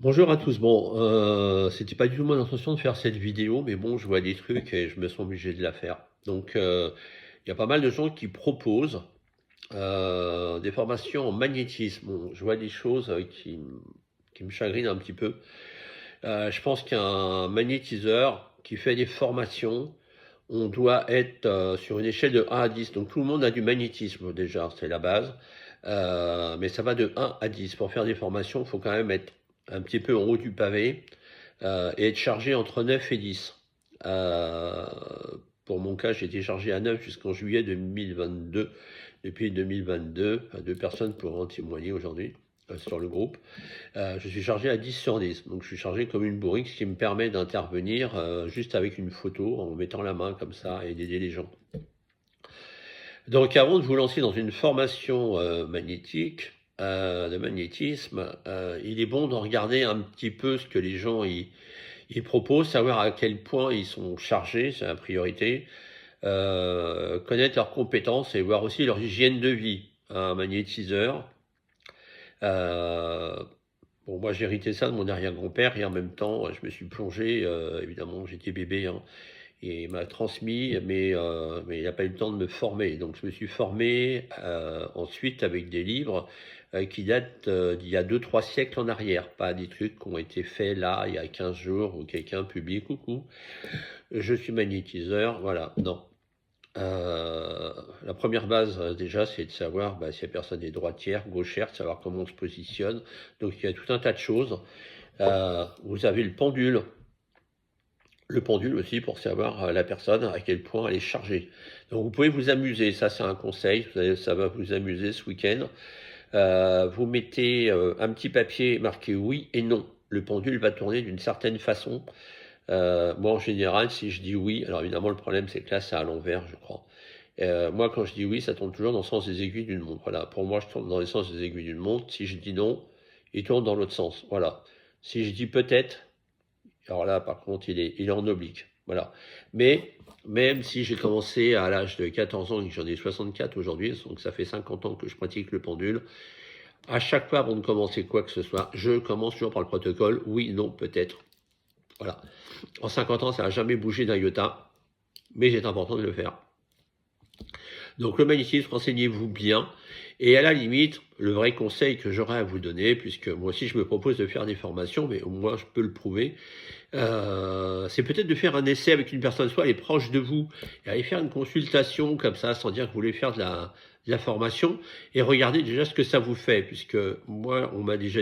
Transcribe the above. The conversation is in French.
Bonjour à tous. Bon, c'était pas du tout mon intention de faire cette vidéo, mais bon, je vois des trucs et je me sens obligé de la faire. Donc, il y a pas mal de gens qui proposent des formations en magnétisme. Bon, je vois des choses qui me chagrinent un petit peu. Je pense qu'un magnétiseur qui fait des formations, on doit être sur une échelle de 1 à 10. Donc, tout le monde a du magnétisme déjà, c'est la base. Mais ça va de 1 à 10. Pour faire des formations, il faut quand même être un petit peu en haut du pavé et être chargé entre 9 et 10. Euh, pour mon cas, j'ai été chargé à 9 jusqu'en juillet 2022. Depuis 2022, deux personnes pourront en témoigner aujourd'hui sur le groupe. Je suis chargé à 10 sur 10. Donc je suis chargé comme une bourrique, ce qui me permet d'intervenir juste avec une photo, en mettant la main comme ça et d'aider les gens. Donc avant de vous lancer dans une formation magnétique, de magnétisme, il est bon de regarder un petit peu ce que les gens ils proposent, savoir à quel point ils sont chargés, c'est la priorité, connaître leurs compétences et voir aussi leur hygiène de vie. Un magnétiseur, euh, bon, moi j'ai hérité ça de mon arrière-grand-père et en même temps je me suis plongé, évidemment j'étais bébé, hein, et il m'a transmis, mais il n'a pas eu le temps de me former. Donc je me suis formé ensuite avec des livres qui datent d'il y a 2 3 siècles en arrière, pas des trucs qui ont été faits là il y a 15 jours où quelqu'un publie coucou, je suis magnétiseur, voilà, non. La première base déjà c'est de savoir si la personne est droitière, gauchère, de savoir comment on se positionne. Donc il y a tout un tas de choses. Vous avez le pendule aussi pour savoir la personne à quel point elle est chargée. Donc vous pouvez vous amuser, ça c'est un conseil, ça va vous amuser ce week-end. Vous mettez un petit papier marqué oui et non. Le pendule va tourner d'une certaine façon. Moi en général, si je dis oui, alors évidemment le problème c'est que là c'est à l'envers, je crois. Moi quand je dis oui, ça tourne toujours dans le sens des aiguilles d'une montre. Voilà, pour moi je tourne dans le sens des aiguilles d'une montre. Si je dis non, il tourne dans l'autre sens. Voilà. Si je dis peut-être, alors là, par contre, il est en oblique. Voilà. Mais même si j'ai commencé à l'âge de 14 ans et que j'en ai 64 aujourd'hui, donc ça fait 50 ans que je pratique le pendule, à chaque fois avant de commencer quoi que ce soit, je commence toujours par le protocole oui, non, peut-être. Voilà. En 50 ans, ça n'a jamais bougé d'un iota, mais c'est important de le faire. Donc le magnétisme, renseignez-vous bien. Et à la limite, le vrai conseil que j'aurais à vous donner, puisque moi aussi je me propose de faire des formations, mais au moins je peux le prouver, c'est peut-être de faire un essai avec une personne, soit elle est proche de vous, et aller faire une consultation comme ça, sans dire que vous voulez faire de la formation, et regardez déjà ce que ça vous fait, puisque moi, on m'a déjà